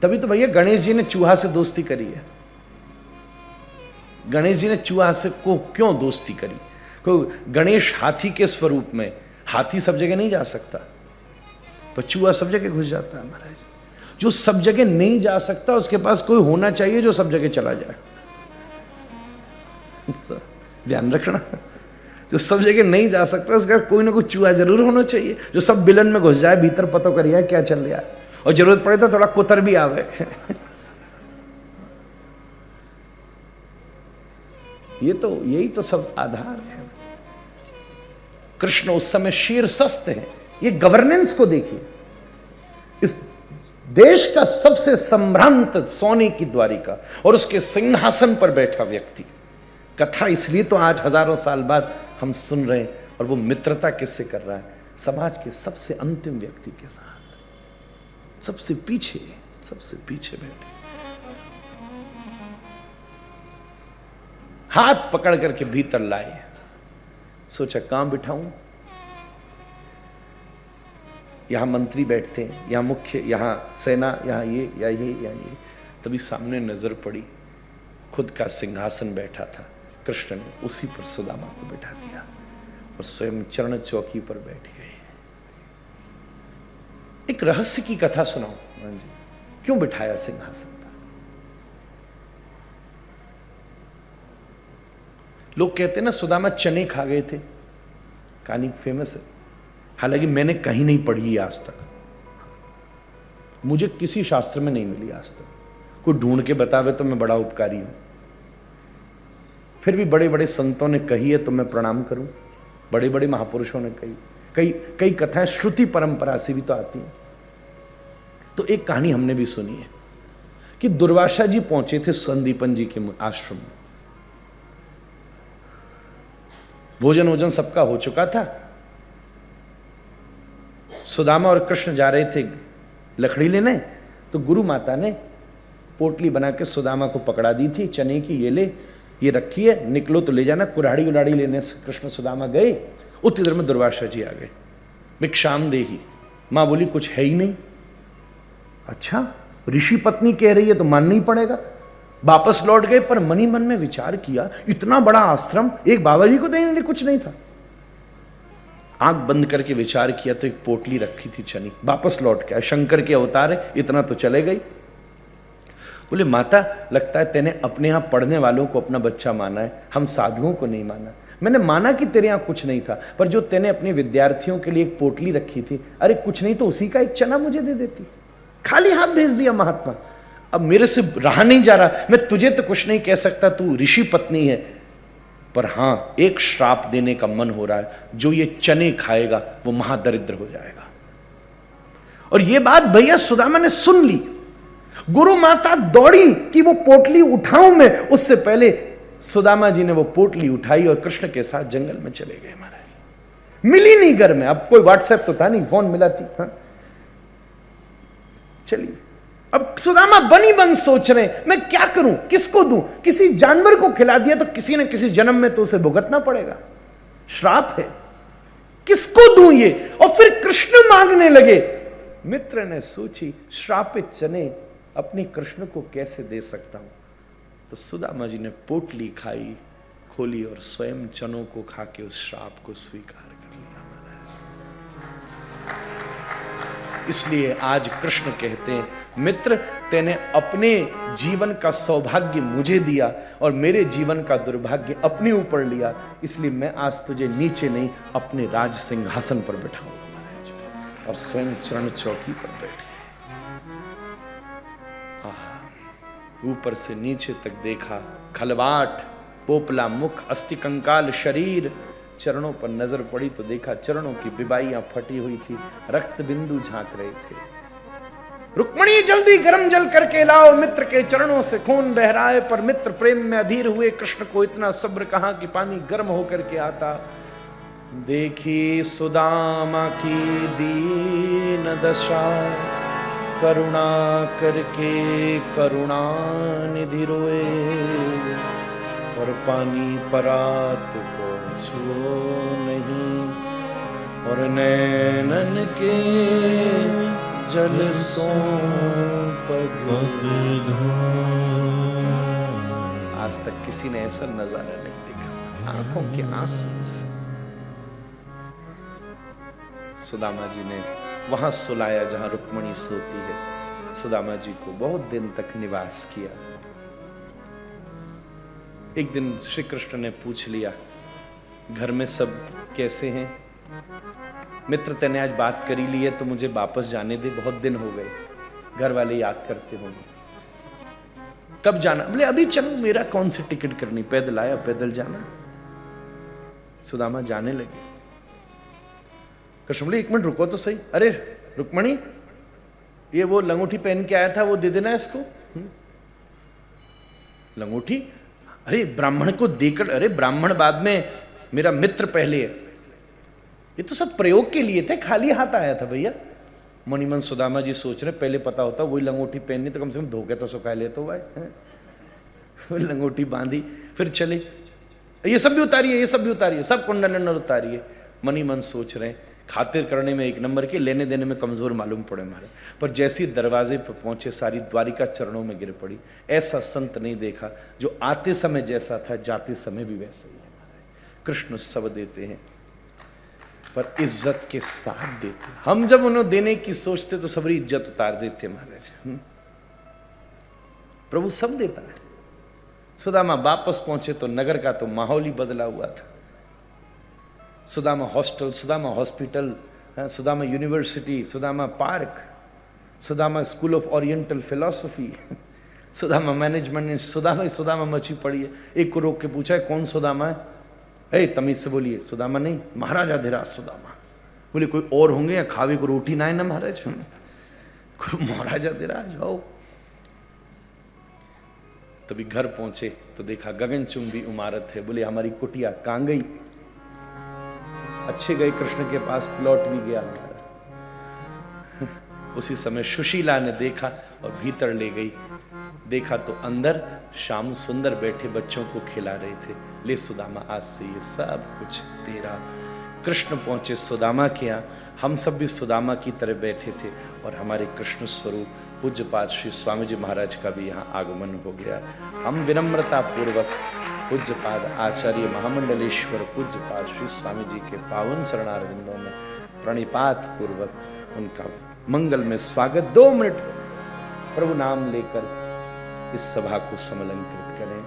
तभी तो भैया गणेश जी ने चूहा से दोस्ती करी है। गणेश जी ने चूहा से को क्यों दोस्ती करी? क्योंकि गणेश हाथी के स्वरूप में, हाथी सब जगह नहीं जा सकता, पर चूहा सब जगह घुस जाता है महाराज। जो सब जगह नहीं जा सकता उसके पास कोई होना चाहिए जो सब जगह चला जाए। ध्यान रखना, जो सब जगह नहीं जा सकता उसका कोई ना कोई चूहा जरूर होना चाहिए, जो सब बिलन में घुस जाए, भीतर पता करिए क्या चल रहा है, और जरूरत पड़े तो थोड़ा कुतर भी आवे। यही तो सब आधार है। कृष्ण उस समय शीर्षस्थ है। ये गवर्नेंस को देखिए, इस देश का सबसे सम्भ्रांत सोने की द्वारिका और उसके सिंहासन पर बैठा व्यक्ति। कथा इसलिए तो आज हजारों साल बाद हम सुन रहे हैं, और वो मित्रता किससे कर रहा है? समाज के सबसे अंतिम व्यक्ति के साथ, सबसे पीछे बैठे, हाथ पकड़ करके भीतर लाए। सोचा कहां बिठाऊं? यहां मंत्री बैठते हैं, यहां मुख्य, यहां सेना, यहां ये या ये। तभी सामने नजर पड़ी, खुद का सिंहासन बैठा था। कृष्ण ने उसी पर सुदामा को बैठा दिया और स्वयं चरण चौकी पर बैठ गए। एक रहस्य की कथा सुनाऊं जी, क्यों बिठाया सिंहासन पर? लोग कहते हैं ना सुदामा चने खा गए थे, कहानी फेमस है। हालांकि मैंने कहीं नहीं पढ़ी आज तक, मुझे किसी शास्त्र में नहीं मिली आज तक। कोई ढूंढ के बतावे तो मैं बड़ा उपकारी हूं। फिर भी बड़े बड़े संतों ने कही है तो मैं प्रणाम करूं, बड़े बड़े महापुरुषों ने कही। कई कथाएं श्रुति परंपरा से भी तो आती हैं। तो एक कहानी हमने भी सुनी है कि दुर्वासा जी पहुंचे थे संदीपन जी के आश्रम में। भोजन सबका हो चुका था। सुदामा और कृष्ण जा रहे थे लकड़ी लेने, तो गुरु माता ने पोटली बना के सुदामा को पकड़ा दी थी चने की, ये ले, ये रखी है, निकलो तो ले जाना। कुल्हाड़ी उलाड़ी लेने से कृष्ण सुदामा गए, उतनी देर में दुर्वासा जी आ गए। भिक्षाम देही। मां बोली कुछ है ही नहीं। अच्छा, ऋषि पत्नी कह रही है तो मानना ही पड़ेगा। वापस लौट गए, पर मनी मन में विचार किया, इतना बड़ा आश्रम, एक बाबा जी को देने कुछ नहीं था। आंख बंद करके विचार किया तो एक पोटली रखी थी चनी। वापस लौट के, शंकर के अवतार है, इतना तो चले गई। बोले माता, लगता है तेने अपने यहां पढ़ने वालों को अपना बच्चा माना है, हम साधुओं को नहीं माना। मैंने माना कि तेरे यहां कुछ नहीं था, पर जो तेने अपने विद्यार्थियों के लिए एक पोटली रखी थी, अरे कुछ नहीं तो उसी का एक चना मुझे दे देती। खाली हाथ भेज दिया महात्मा। अब मेरे से रहा नहीं जा रहा, मैं तुझे तो कुछ नहीं कह सकता, तू ऋषि पत्नी है, पर हां एक श्राप देने का मन हो रहा है, जो ये चने खाएगा वो महादरिद्र हो जाएगा। और ये बात भैया सुदामा ने सुन ली। गुरु माता दौड़ी कि वो पोटली उठाऊं मैं, उससे पहले सुदामा जी ने वो पोटली उठाई और कृष्ण के साथ जंगल में चले गए। महाराज मिली नहीं घर में, अब कोई व्हाट्सएप तो था नहीं, फोन मिला थी। हाँ चलिए, अब सुदामा बनी बन सोच रहे, मैं क्या करूं, किसको दूं? किसी जानवर को खिला दिया तो किसी न किसी जन्म में तो उसे भुगतना पड़ेगा, श्राप है, किसको दूं ये? और फिर कृष्ण मांगने लगे। मित्र ने सोची, श्रापित चने अपने कृष्ण को कैसे दे सकता हूं? तो सुदामा जी ने पोटली खाई, खोली और स्वयं चनों को खा के उस श्राप को स्वीकार कर लिया। इसलिए आज कृष्ण कहते हैं, मित्र तेने अपने जीवन का सौभाग्य मुझे दिया और मेरे जीवन का दुर्भाग्य अपने ऊपर लिया, इसलिए मैं आज तुझे नीचे नहीं अपने राज सिंहासन पर बैठाऊंगा। और स्वयं चरण चौकी पर बैठे, ऊपर से नीचे तक देखा, खलवाट, पोपला मुख, अस्थि कंकाल शरीर। चरणों पर नजर पड़ी तो देखा चरणों की बिबाइयां फटी हुई थी, रक्त बिंदु झांक रहे थे। रुक्मणी जल्दी गर्म जल करके लाओ, मित्र के चरणों से खून बह रहा है। पर मित्र प्रेम में अधीर हुए, कृष्ण को इतना सब्र कहां कि पानी गर्म होकर के आता। देखी सुदामा की दीन दशा, करुणा करके करुणा निधि रोए, और पानी परात को छुओ नहीं, और नैनन के जल सो पग आज तक किसी ने ऐसा नजारा नहीं देखा, आंखों के आंसू से सुदामा जी ने वहां सुलाया जहां रुक्मणी सोती है। सुदामा जी को बहुत दिन तक निवास किया। एक दिन श्री कृष्ण ने पूछ लिया, घर में सब कैसे हैं? मित्र, तेने आज बात करी ली है तो मुझे वापस जाने दे, बहुत दिन हो गए, घर वाले याद करते होंगे। कब जाना? बोले अभी चलो, मेरा कौन सी टिकट करनी, पैदल आया पैदल जाना। सुदामा जाने लगे। कृष्ण बोले एक मिनट रुको तो सही। अरे रुक्मणी, ये वो लंगोटी पहन के आया था वो दे देना इसको। लंगोटी? अरे ब्राह्मण को देकर, अरे ब्राह्मण बाद में, मेरा मित्र पहले है। ये तो सब प्रयोग के लिए थे, खाली हाथ आया था भैया। मणिमन सुदामा जी सोच रहे पहले पता होता वही लंगोटी पहननी तो कम से कम धोखे तो सुखा ले तो भाई। लंगोटी बांधी फिर चले। ये सब भी उतारिए, ये सब भी उतारिए, सब कुंडल उतारिए। मणिमन सोच रहे खातिर करने में एक नंबर के, लेने देने में कमजोर मालूम पड़े हमारे। पर जैसे ही दरवाजे पर पहुंचे सारी द्वारिका चरणों में गिर पड़ी। ऐसा संत नहीं देखा जो आते समय जैसा था जाते समय भी वैसा ही है। कृष्ण सब देते हैं पर इज्जत के साथ देते। हम जब उन्हें देने की सोचते तो सबरी इज्जत उतार देते महाराज। प्रभु सब देता है। सुदामा वापस पहुंचे तो नगर का तो माहौल ही बदला हुआ था। Sudama hostel, Sudama hospital, Sudama university, Sudama park, Sudama school of oriental philosophy, Sudama management, Sudama मची पड़ी है। एक को रोक के पूछा है कौन सुदामा है? तमीज से बोलिए। सुदामा नहीं, महाराजा धीराज सुदामा। बोले कोई और होंगे या खावे को रोटी ना है ना महाराज? महाराजा धीराज हो। तभी घर पहुंचे तो देखा गगनचुंबी इमारत है। बोले हमारी कुटिया कहां गई? अच्छे गए, कृष्ण के पास प्लॉट भी गया हमारा। उसी समय सुशीला ने देखा और भीतर ले गई। देखा तो अंदर श्याम सुंदर बैठे बच्चों को खिला रहे थे। ले सुदामा, आज से ये सब कुछ तेरा। कृष्ण पहुंचे सुदामा के यहाँ। हम सब भी सुदामा की तरह बैठे थे और हमारे कृष्ण स्वरूप पूज्यपाद श्री स्वामी जी महाराज का भी यहाँ आगमन हो गया। हम विनम्रता पूर्वक पूज्यपाद आचार्य महामंडलेश्वर पूज्यपाद श्री स्वामी जी के पावन चरणारविंदों में प्रणिपात पूर्वक उनका मंगल में स्वागत। 2 मिनट प्रभु नाम लेकर इस सभा को समलंकृत करें।